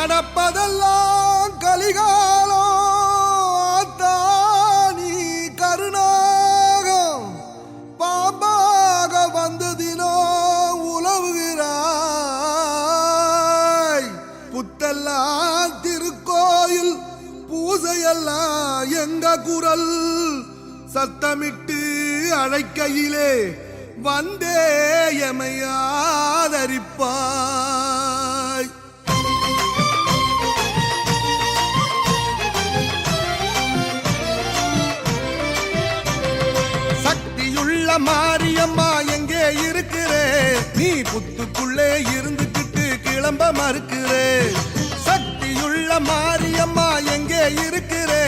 நடப்பதெல்லாம் கலிகாலம் தானி கருணாகம் பாம்பாக வந்ததினோ உலவுகிறாய் புத்தெல்லாம் திருக்கோயில் பூசையெல்லாம் எங்க குரல் சத்தமிட்டு அழைக்கையிலே வந்தே எமையாதரிப்பாய். சக்தியுள்ள மாரியம்மா எங்கே இருக்கிறே நீ புத்துக்குள்ளே இருந்துக்கிட்டு கிளம்ப மறுக்கிறே. சக்தியுள்ள மாரியம்மா எங்கே இருக்கிறே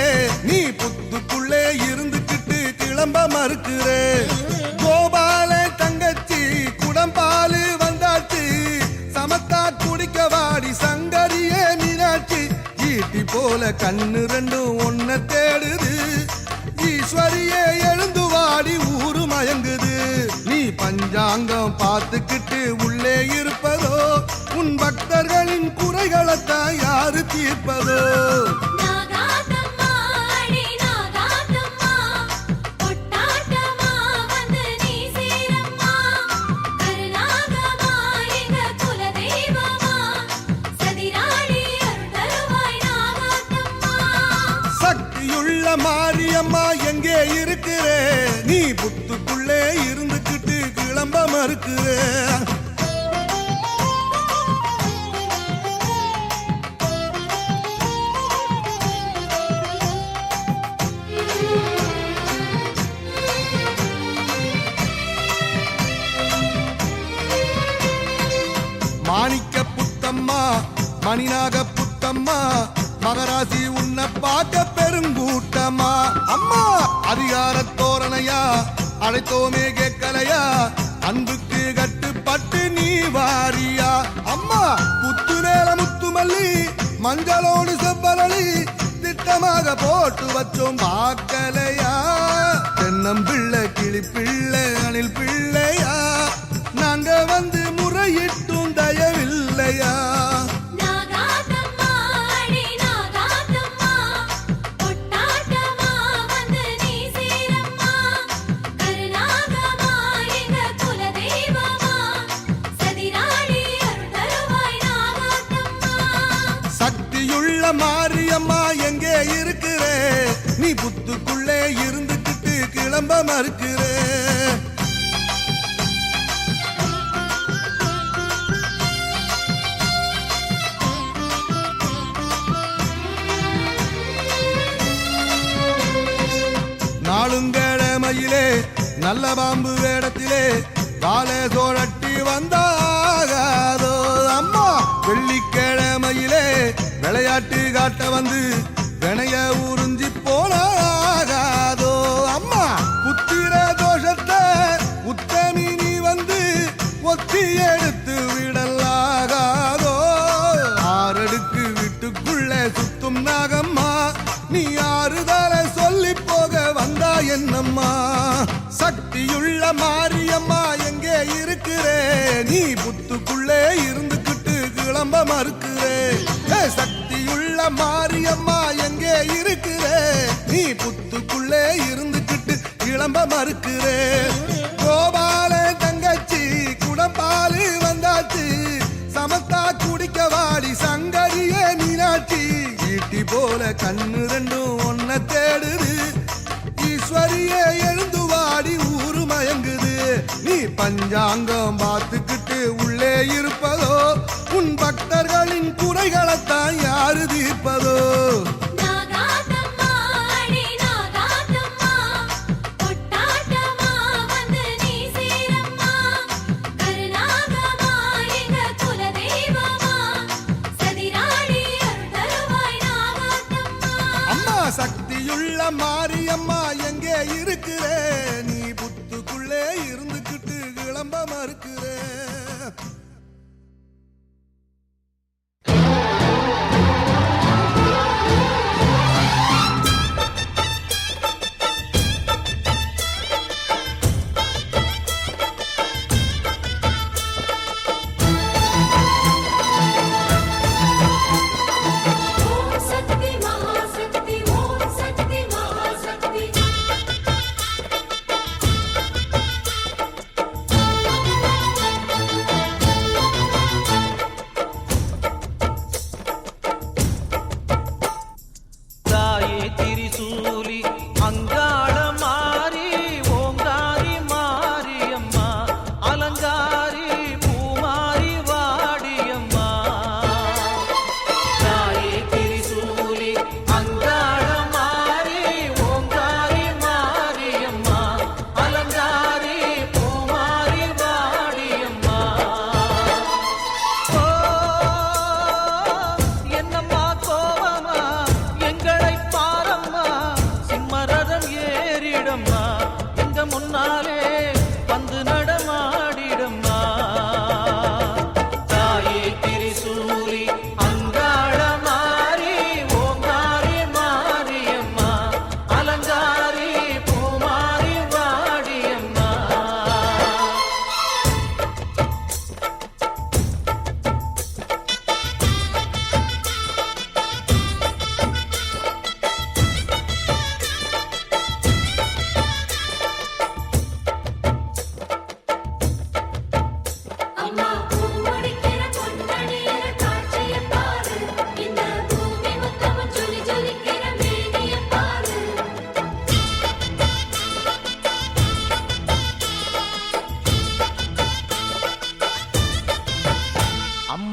நீ புத்துக்குள்ளே இருந்துக்கிட்டு கிளம்ப மறுக்கிறே. கோபால தங்கச்சி குடம்பாலு வந்தாச்சு சமத்தா குடிக்க வாடி சங்கரியே மீனாட்சி ஈட்டி போல கண்ணு ரெண்டும் ஒன்ன தேடுது ஈஸ்வரியே எழுந்து வாடி ஊரு மயங்குது. நீ பஞ்சாங்கம் பார்த்துக்கிட்டு உள்ளே இருப்பதோ உன் பக்தர்களின் குறைகளைத்தான் யாரு தீர்ப்பதோ. மாரியம்மா எங்கே இருக்கிறே நீ புத்துக்குள்ளே இருந்துக்கிட்டு கிளம்ப மறுக்கிறே. மாணிக்க புத்தம்மா மணிநாக புத்தம்மா மகராசி உன்னை பார்க்க பெருங்கூட்டமா அம்மா அதிகார தோரணையா அழைத்தோமே கேட்கலையா அன்புக்கு கட்டுப்பட்டு நீ வாரியா. அம்மா புத்து நேர முத்துமல்லி மஞ்சளோடு செவ்வரளி திட்டமாக போட்டு வச்சோம் பார்க்கலையா. தென்னம்பிள்ளை கிளிப்பிள்ளை அணில் பிள்ளையா நாங்க வந்து முறையிட்டும் தயவில்லையா. மாரியம்மா எங்கே இருக்கிறே நீ புத்துக்குள்ளே இருந்துக்கிட்டு கிளம்ப மறுக்கிறே. நாளுங்கிழமையிலே நல்ல பாம்பு வேடத்திலே காலே சோழட்டி வந்தாகாதோ. அம்மா வெள்ளிக்கிழமையிலே விளையாட்டு காட்ட வந்து வினைய உறிஞ்சி போனாகாதோ. அம்மா புத்திர தோஷத்தை உத்தமி நீ வந்து ஒத்தி எடுத்து விடலாகாதோ. ஆறடுக்கு வீட்டுக்குள்ளே சுத்தும் நாகம்மா நீ ஆறுதலை சொல்லி போக வந்தா என்னம்மா. சக்தியுள்ள மாரியம்மா எங்கே இருக்கிறே நீ புத்துக்குள்ளே இருந்துக்கிட்டு கிளம்ப மறுக்கிறே. சக்தியுள்ள மாரியம்மா எங்கே இருக்கிறே நீ புத்துக்குள்ளே இருந்துக்கிட்டு கிளம்ப மறுக்கிறே. கோபால தங்கச்சி குடம்பாலு வந்தாச்சு சமத்தா குடிக்க வாடி சங்கரியே மீனாட்சி ஈட்டி போல கண்ணு ரெண்டும் ஒன்ன தேடுது ஈஸ்வரியே எழுந்து வாடி ஊரு மயங்குது. நீ பஞ்சாங்கம் பார்த்துக்கிட்டு உள்ளே இருப்பதோ உன் பக்தர்களின் குறைகளைத்தான் யாரு தீர்ப்பதோ. அம்மா சக்தியுள்ள மாரியம்மா எங்கே இருக்கிறே நீ புத்துக்குள்ளே இருந்துக்கிட்டு கிளம்ப மறுக்கிறே.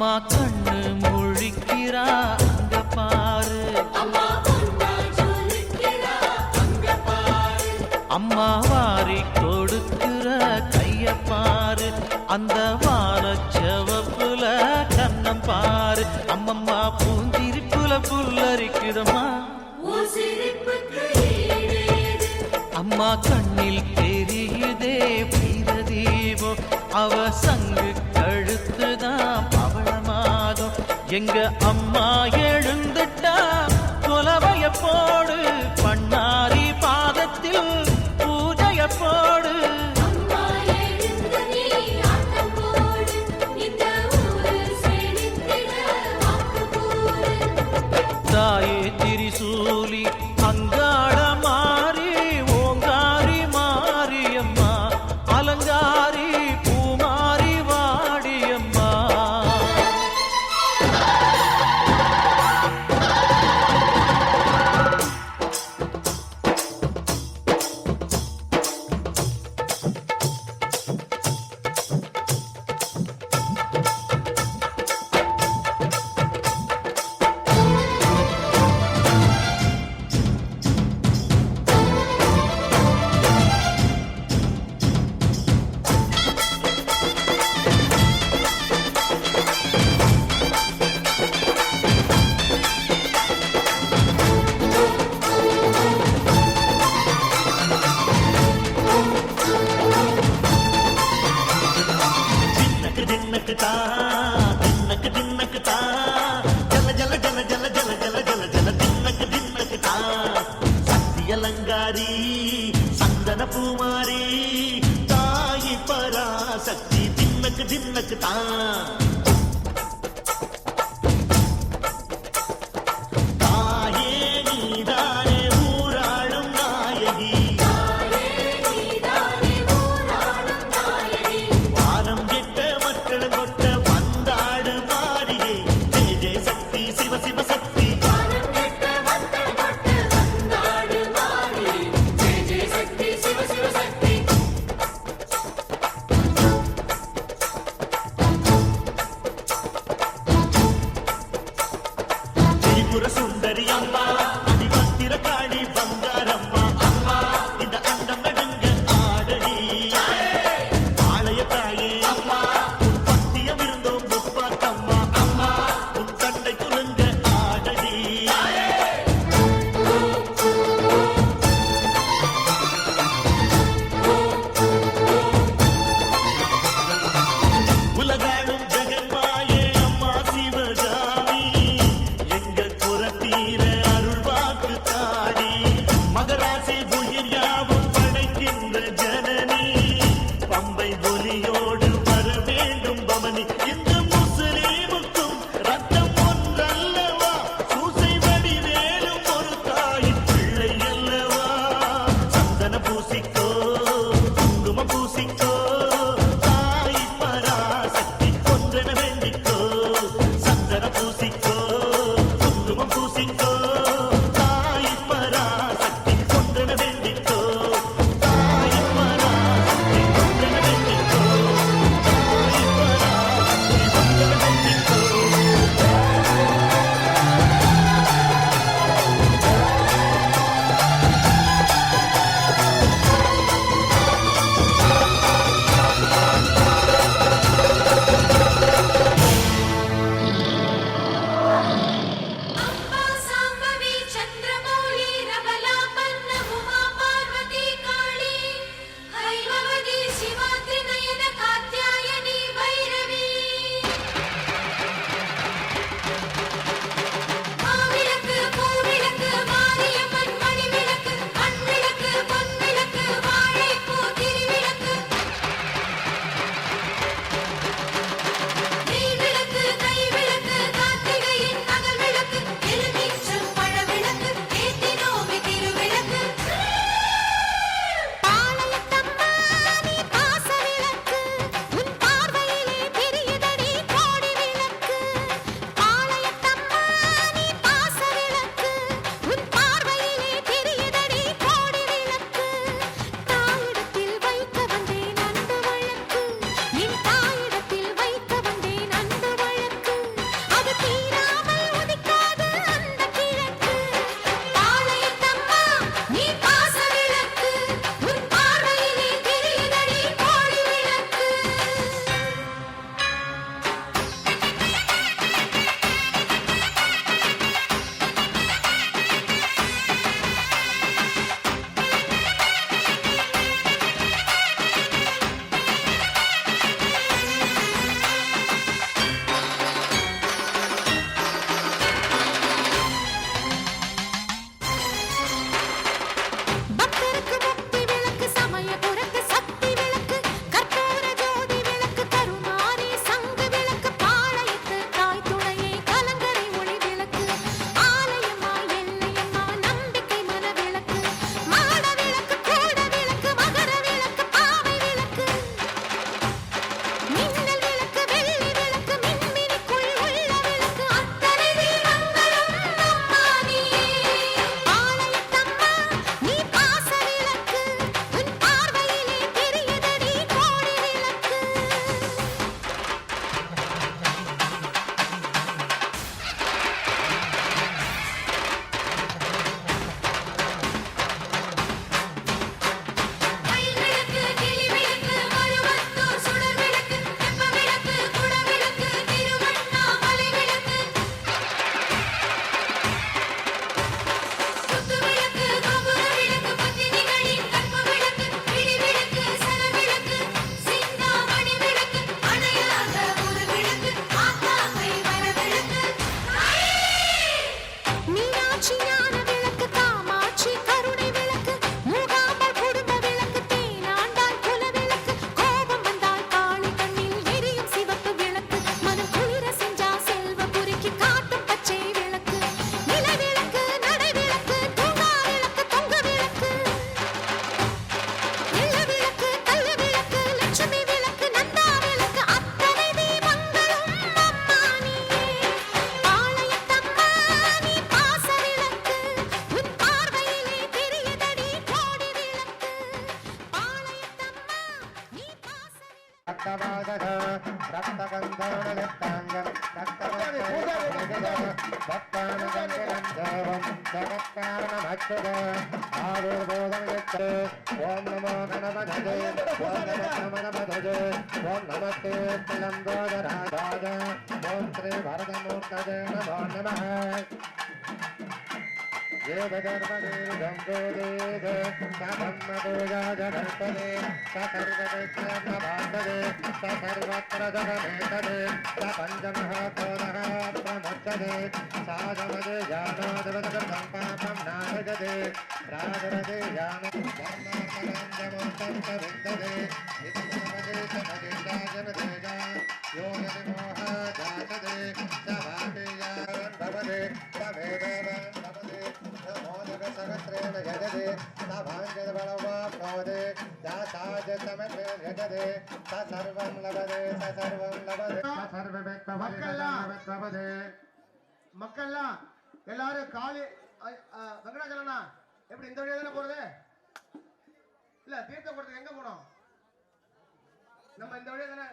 அம்மா கண்ணு முழிக்கிறா அங்க பாரு, அம்மா வாரி கொடுக்கிற கைய பாரு, அந்த வானச்சவப்புல கண்ணம் பாரு, அம்மம்மா பூந்திரிப்புல புல்லரிக்குதம்மா, அம்மா கண்ணில் தெரியுதே வீரதீபம், அவ சங்கு கழுத்துதான் பவளமாகும், எங்க அம்மா எழுந்துட்டா கொலவைய போடு, பண்ணாரி பாதத்தில் பூஜைய போடு, தாயே திரிசூலி அங்காள மாறி ஓங்காரி மாரியம்மா, அலங்காரி பூமாரி வாடியம்மா. அலங்காரி சந்தன பூமாரி தாயி பராசக்தி தின்னக்கு தின்னக்கு தான், தாயே நீதானே ஊராளும் நாயகி, வானம் கெட்ட மக்கள் கொட்ட வந்தாடு மாறியே, ஜெய ஜெய சக்தி சிவ சிவ சக்தி, திரிபுர சுந்தரி அம்மா, அதிபத்திர காளி பங்காரம்மா, அம்மா இந்த அண்டம் நடுங்க ஆடடி, ஆலய தாயே அம்மா, உன் பத்தியம் இருந்தோம் முப்பாத்தம்மா, அம்மா உன் தண்டை குலுங்க ஆடடி, உலகாடும் ஜெகன்மாயே அம்மா சிவகாமி, எங்க குரத்தீர அருள் रक्तवादः रक्तगन्धानलिप्ताङ्गं भक्तानगन्धिरं देवं जगत्कारणमच्युत आविर्बोधं यच्चे ॐ नमो गणपतये ॐ नमो गणपतये ॐ नमस्ते लम्बोदराजाय ॐ श्री भरतमूर्तये नमो नमः देवधर्मदेवगम्भोदेव सब्रह्मपूजा जगल्पदे सर्वविद्यामभान्ददे सर्वत्र जगमेतदे पञ्चमहाभूतः प्रमुच्यते साधमदे जानोदवदं पापं नाशजते राजरदे जानो धर्मार्थमञ्जमोत्तरविन्ददे नित्यमदे समदिष्टाजनतेजा योगविमोह जातदे सभापेयान् भवदे समेदवान् भवदे सहस्रेण यजते सभाञ्जलबलवा भवदे दासाज समर्पे यजते स सर्वं लभते स सर्वं लभते स सर्वमेत्तवदे மக்கள்லாம் எல்லாரும் காலி வெங்கடாச்சலண்ணா எப்படி இந்த வழியா தானே போறது இல்ல தீர்த்தம் கொடுத்து எங்க போனோம் நம்ம இந்த வழியா தானே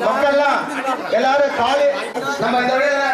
மக்கள்லாம் எல்லாரும் காலி நம்ம இந்த வழியா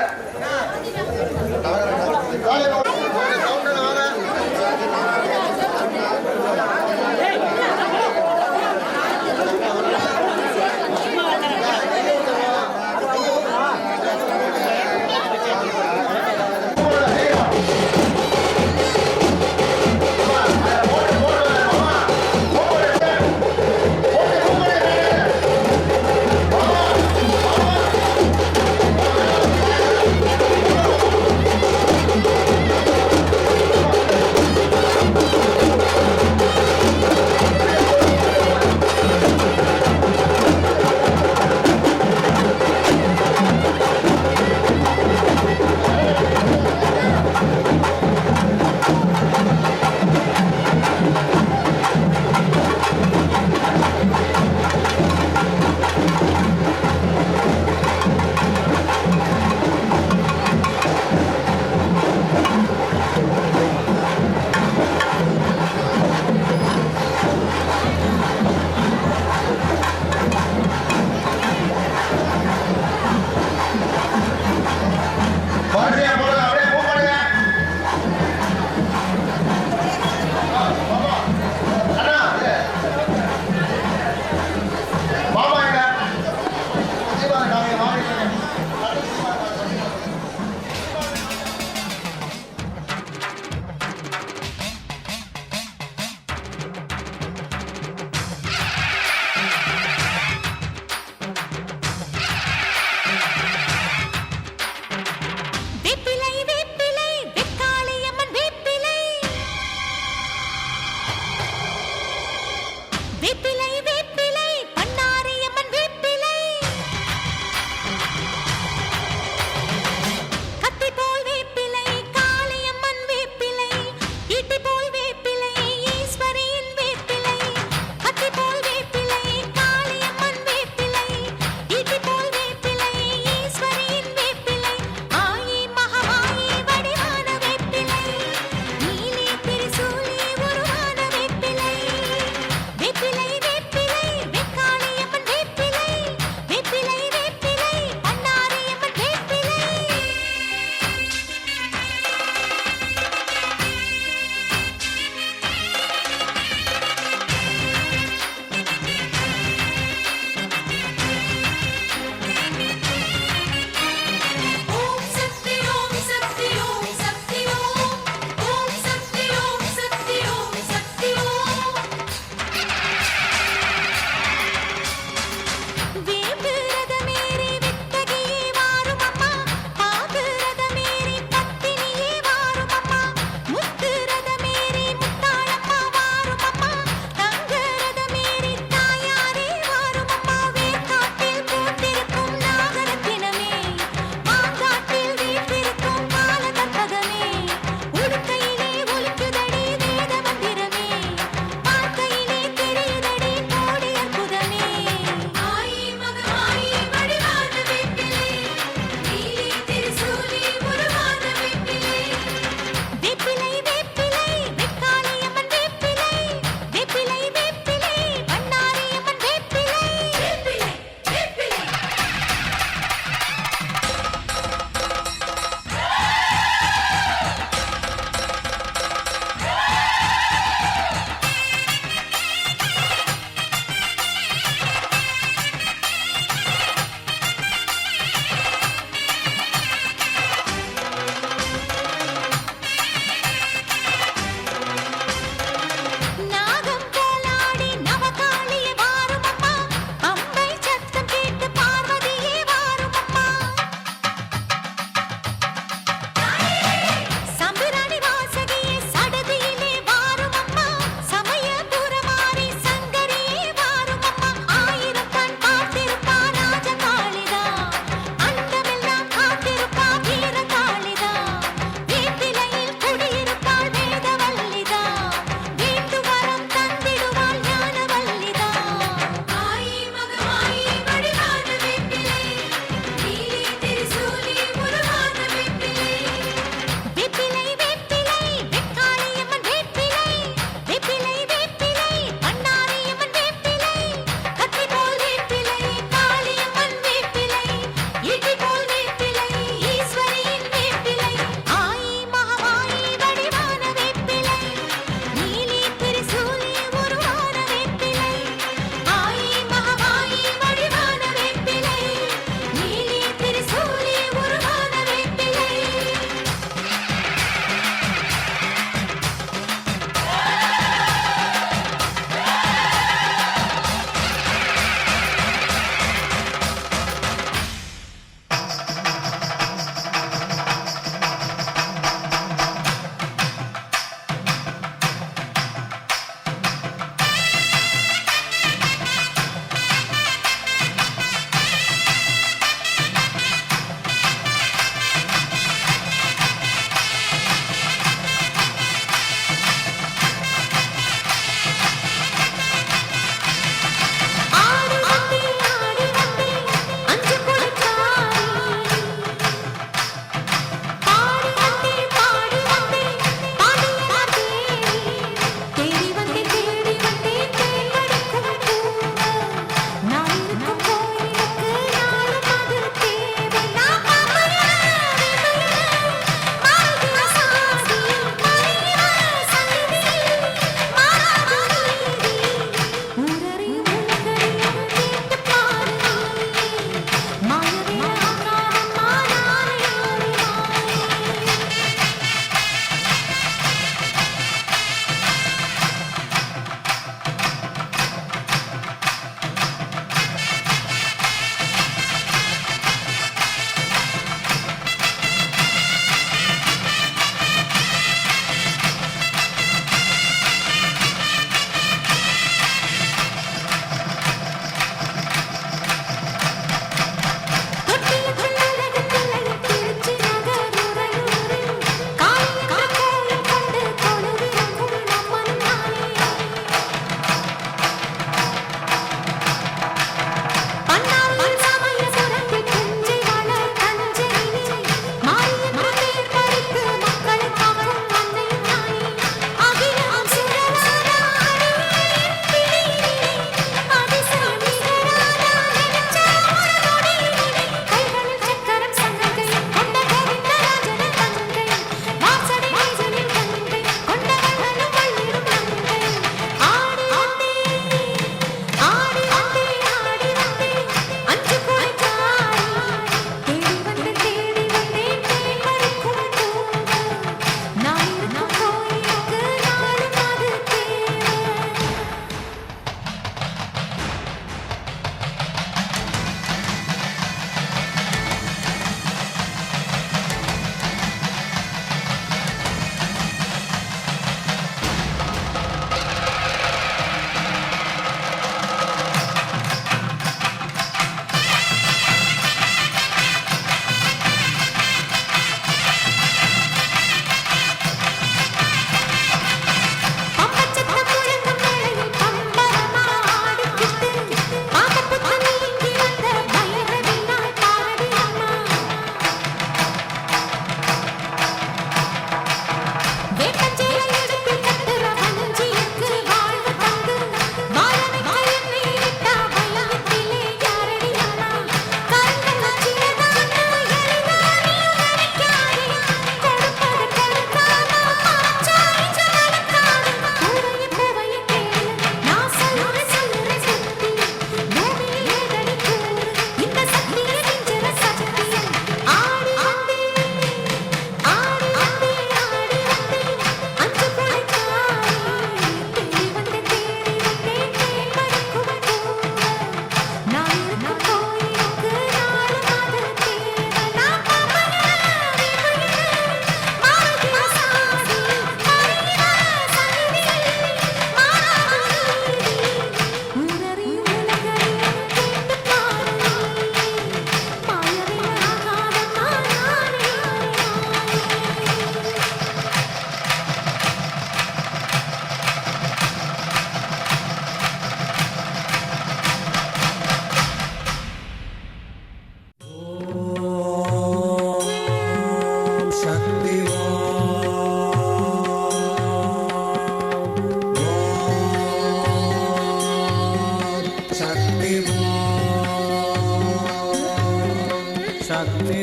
शक्ति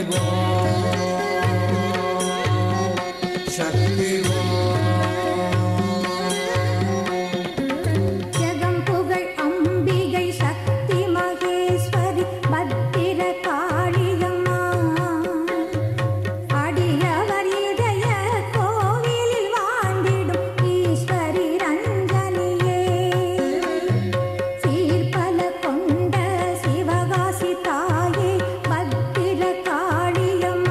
शक्ति ஜகம் புகழ் அம்பிகை சக்தி மகேஸ்வரி பத்திர காளியம்மா அடியவர் இதய கோவிலில் வாழ்ந்திடும் ஈஸ்வரி ரஞ்சனியே சீர்பல கொண்ட சிவகாசி தாயே பத்திர காளியம்மா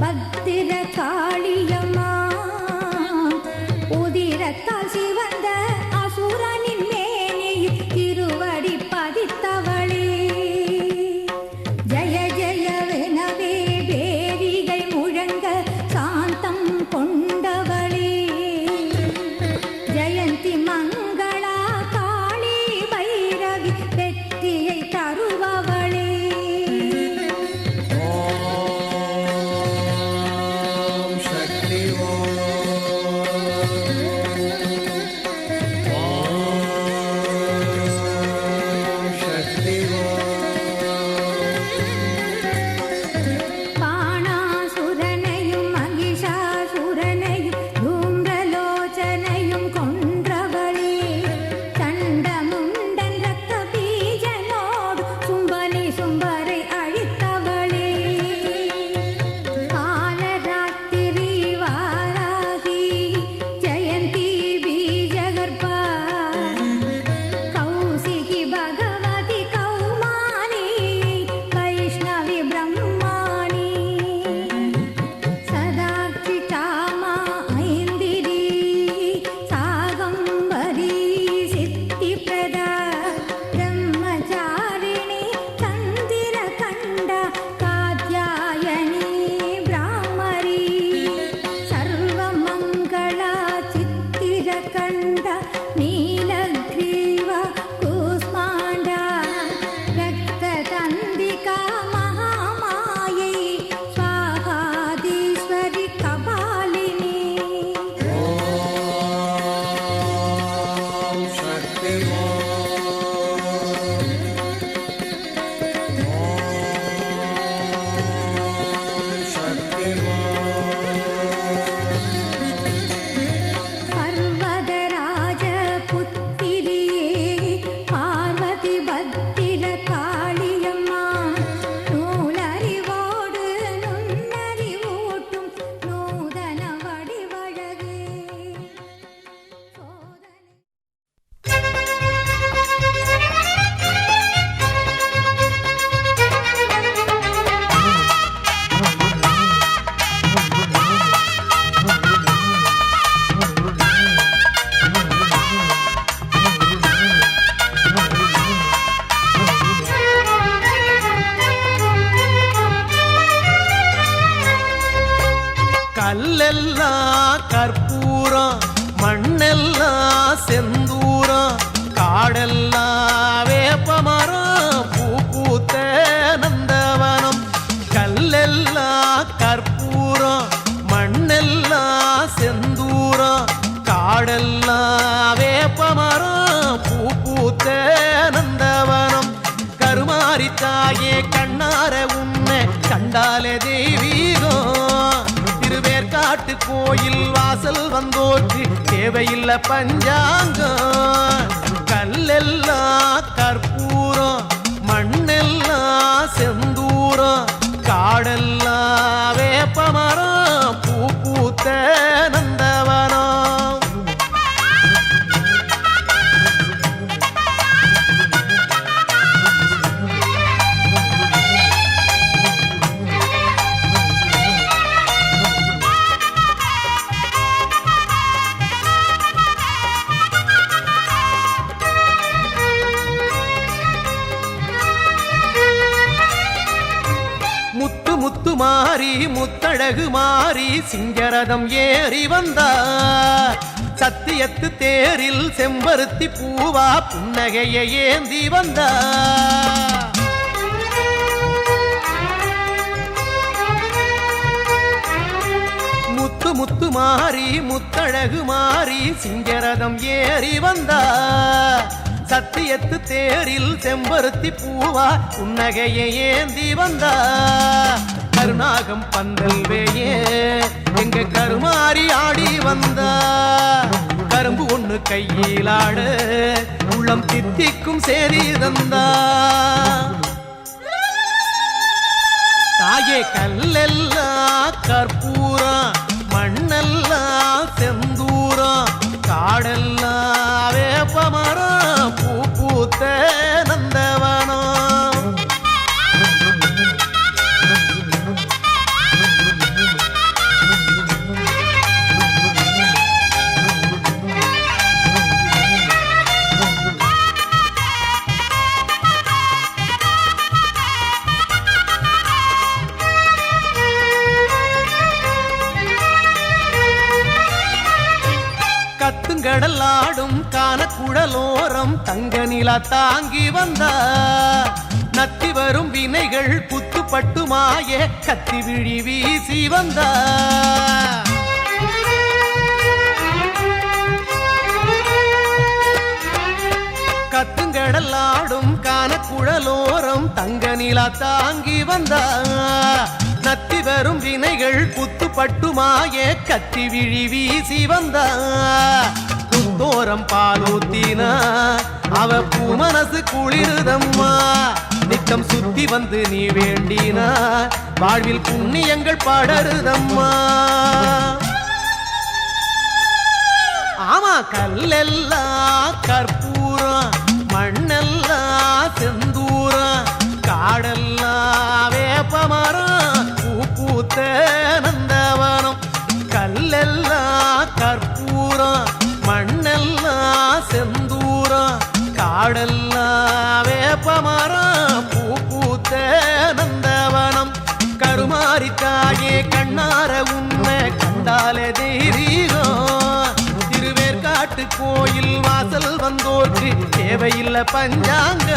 பத்திர காளியம்மா உதிரத்தால் சிவந்த அசுரனின் மேனியில் திருவடி பதித்தவளே ஜய ஜயவெனவே வேரிகை முழங்க சாந்தம் கொண்டவளே ஜெயந்தி மங்களா காளி பைரவி வெற்றியை தருபவளே பாணாசுரனையும் மகிஷாசுரனையும் தூம்ரலோச்சனையும் கொன்றவளே சண்டமுண்டன் ரத்த பீஜனோடு சும்பனி சும்பரை அழித்தவளே காலராத்திரி வாராகி ஜெயந்தி பீஜகர்பா கௌசிகி பகவதி கௌமானி வைஷ்ணவி பிரம்மாணி சதாட்சி காமா ஐந்திரி சாகம்பரி சித்தி பிரதா பிரம்மச்சாரிணி தந்திர கண்ட காத்யாயனி பிராமரி சர்வமங்களா சித்திர கண்ட நீலக்ரீவ கூஸ்மாண்டா ரக்ததந்திகா மகாமாயை ஸ்வாகாதீஸ்வரி கபாலினி பர்வதராஜ புத்திரியே பார்வதி பத்திர காளியம்மா நூலறிவோடு நுண்ணறிவூட்டும் நூதன வடிவழகே சோதனை கல்லெல்லாம் கற்பூரம் மண்ணெல்லாம் செந்தூரம் காடெல்லாம் வேப்பமரம் பூ பூத்த நந்தவனம் கல்லெல்லாம் கற்பூரம் மண்ணெல்லாம் செந்தூரம் காடெல்லாம் வேப்பமரம் பூ பூத்த நந்தவனம் கருமாரி தாயே கண்ணார உன்னை கண்டாலே தெய்வீகம் திருவேற்காட்டு கோயில் வாசல் வந்தோர்க்கு தேவையில்லை பஞ்சாங்கம் கல்லெல்லாம் கற்பூரம் மண்ணெல்லாம் செந்தூரம் காடெல்லாம் வேப்பமரம் பூ பூத்த நந்தவனம் முத்து முத்து மாறி முத்தழகு மாறி சிங்கரதம் ஏறி வந்தார் சத்தியத்து தேரில் செம்பருத்தி பூவா புன்னகையை ஏந்தி வந்தார் முத்து முத்து மாறி முத்தழகு மாறி சிங்கரதம் ஏறி வந்தார் சத்தியத்து தேரில் செம்பருத்தி பூவா புன்னகையை ஏந்தி வந்தா கருநாகம் பந்தல் வேயே எங்க கருமாறி ஆடி வந்தா கரும்பு ஒண்ணு கையிலாட உள்ளம் தித்திக்கும் சேரி தந்தா தாயே கல்லெல்லாம் கற்பூரம் மண்ணெல்லாம் செந்தூரம் காடெல்லாம் வேப்பமரம் பூ பூத்த நந்தவனம் கத்துங்கடல் ஆடும் கானக்குழலோரம் தங்க நிலா தாங்கி வந்தா நத்தி வரும் வினைகள் குத்துப்பட்டுமாய கத்தி விழி வீசி வந்தா கத்துங்கடல் ஆடும் கானக்குழலோரம் தங்க நிலா தாங்கி வந்தா நத்தி வரும் வினைகள் குத்துப்பட்டுமாய கத்தி விழி வீசி வந்தா குத்தோரம் பாலூத்தினா அவ பூ மனசு குளிருதம்மா நித்தம் சுத்தி வந்து நீ வேண்டினா வாழ்வில் புண்ணியங்கள் படருதம்மா ஆமா கல்லெல்லாம் கற்பூரம் மண்ணெல்லாம் செந்தூரம் காடெல்லாம் வேப்பமரம் பூ பூத்த நந்தவனம் கல்லெல்லாம் கற்பூரம் மண்ணெல்லாம் செந்தூரம் காடெல்லாம் வேப்பமரம் பூ பூத்த நந்தவனம் கருமாரி தாயே கண்ணார உன்னை கண்டாலே தெய்வீகம் திருவேற்காட்டு கோயில் வாசல் வந்தோர்க்கு தேவையில்லை பஞ்சாங்க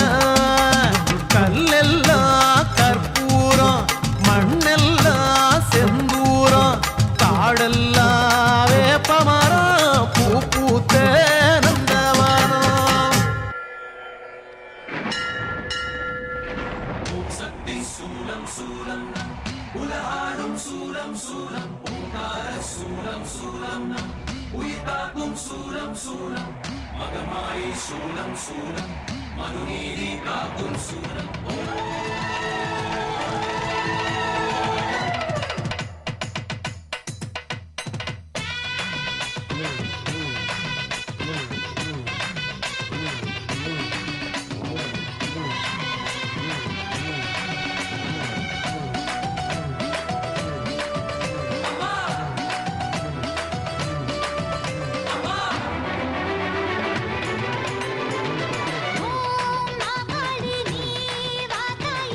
கல்லெல்லாம் கற்பூரம் மண்ணெல்லாம் செந்தூரம் காடெல்லாம் வேப்பமரம் பூ பூத்த நந்தவனம் ஓம் மகாலினி வாதாய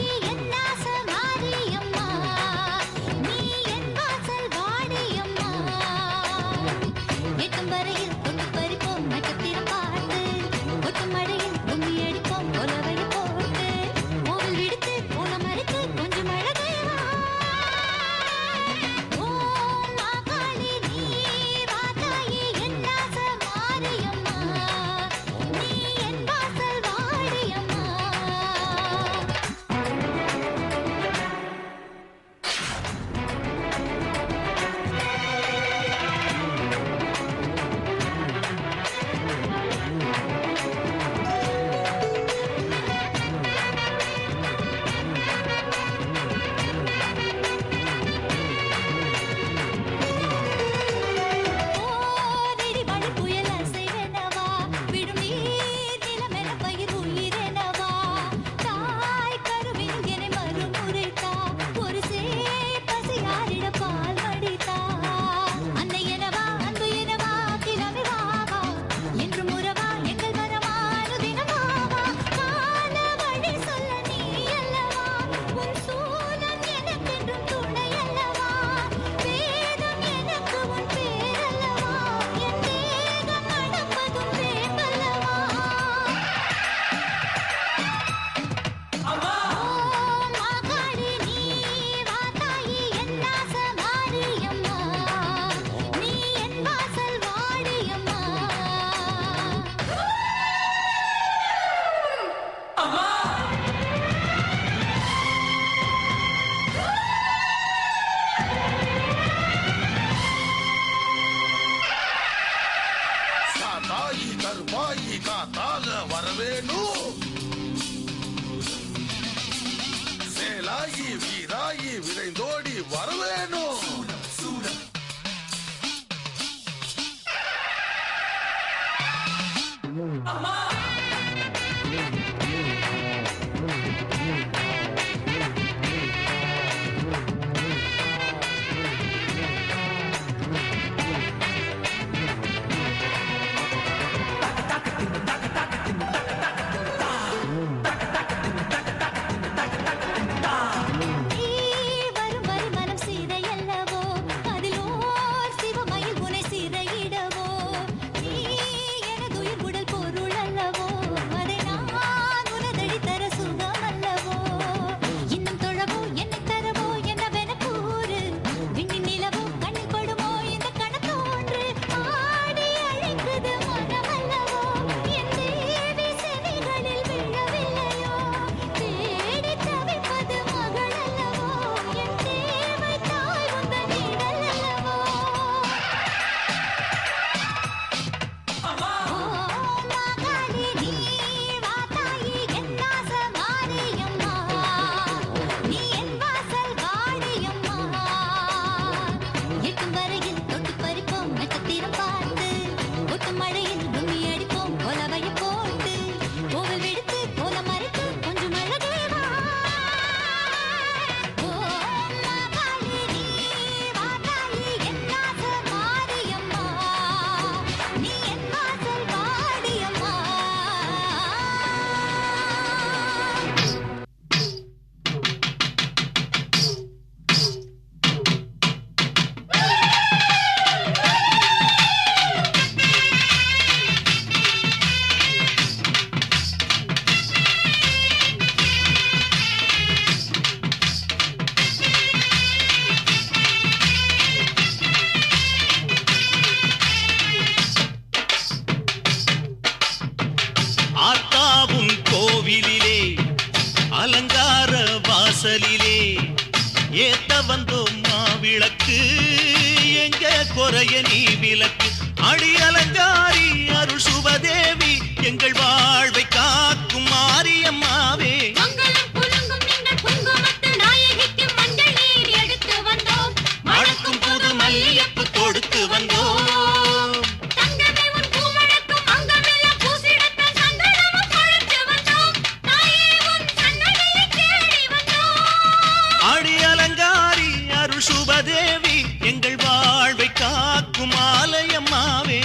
எங்க குறைய நீ விலக்கு. அடி அலங்காரி அருள் சுபதேவி எங்கள் வாழ்வை காக்கும் மாரியம்மாவே. மங்களம் குலுங்கும் எங்கள் குங்குமத்து நாயகிக்கு மஞ்சள் நீர் எடுத்து வந்தோம். மணக்கும் புது மல்லியப்பு கொடுத்து வந்தோம். தங்கமே உன் பூமணக்கும் அங்கமெல்லாம் பூசிடத்தான் சந்தனமும் பழத்து வந்தோம். தாயே உன் சன்னதியை தேடி வந்தோம். அடி அலங்காரி அருள் சுபதேவி எங்கள் வாழ்வை காக்கும் ஆலயம்மாவே.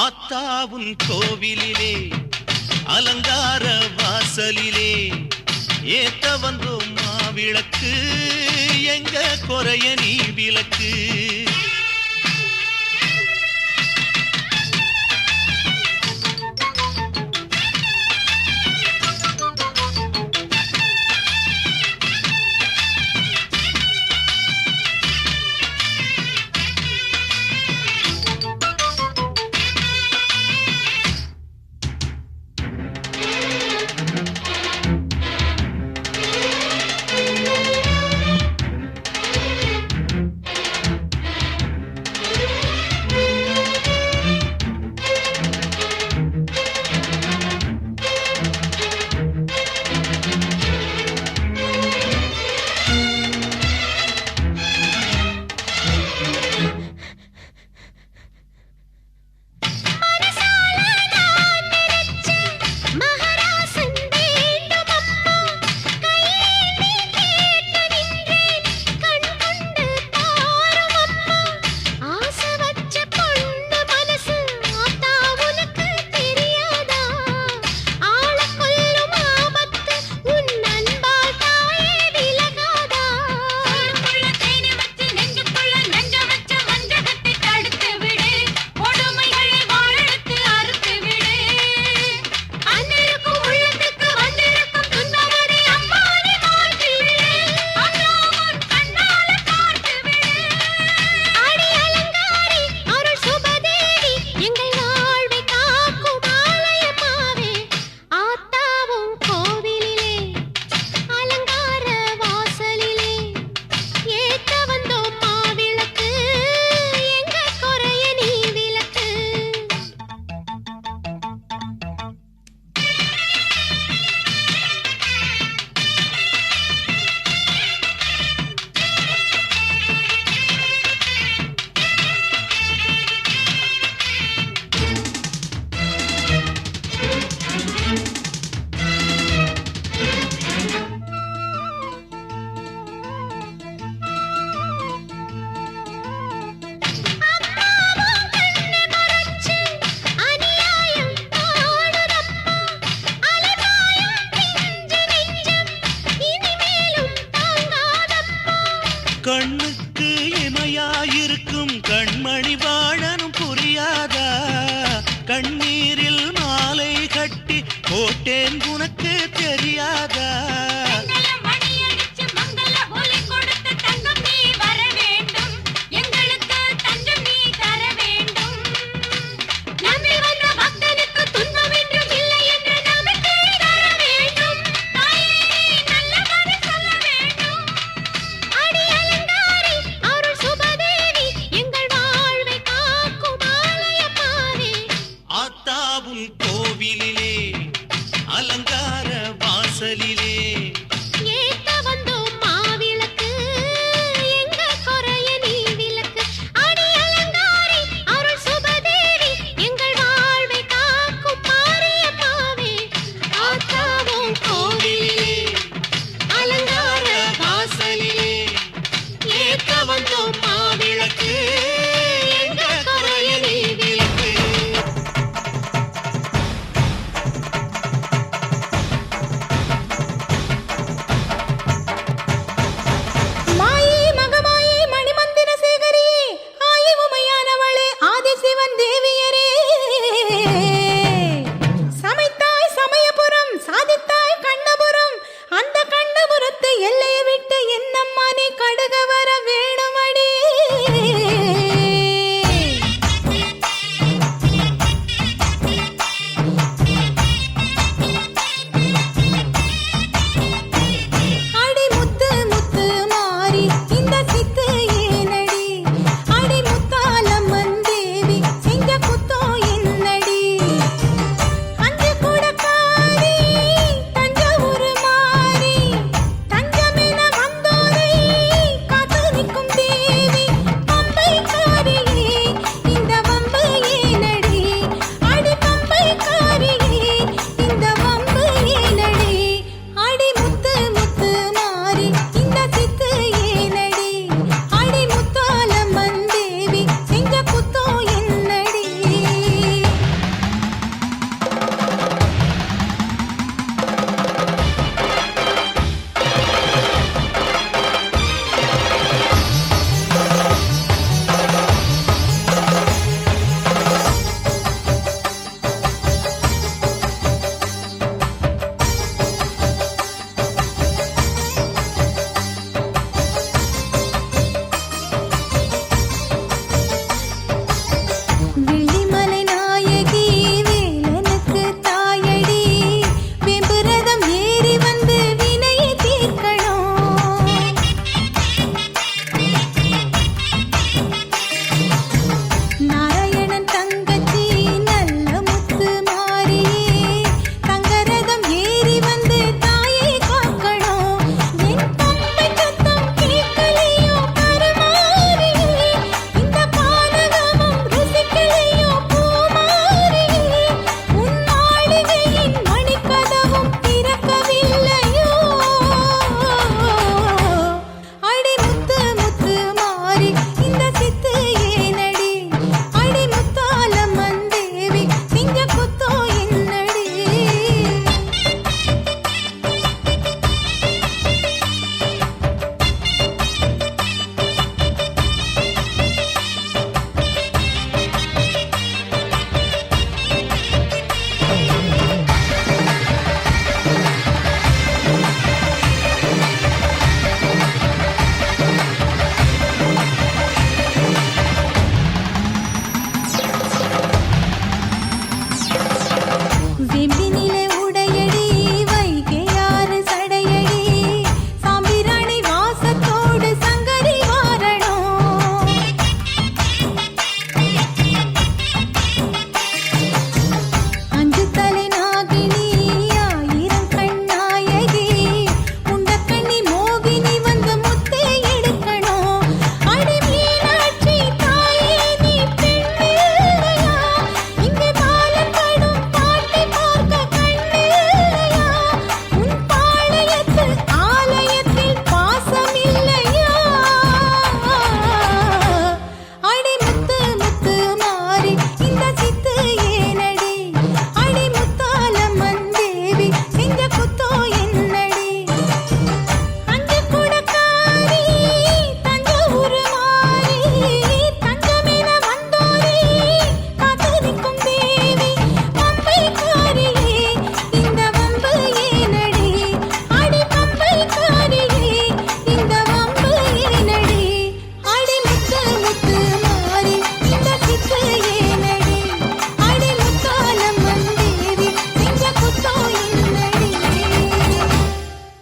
ஆத்தாவுன் கோவிலிலே அலங்கார வாசலிலே ஏத்த வந்தோம் மாவிளக்கு எங்க குறைய நீ விளக்கு.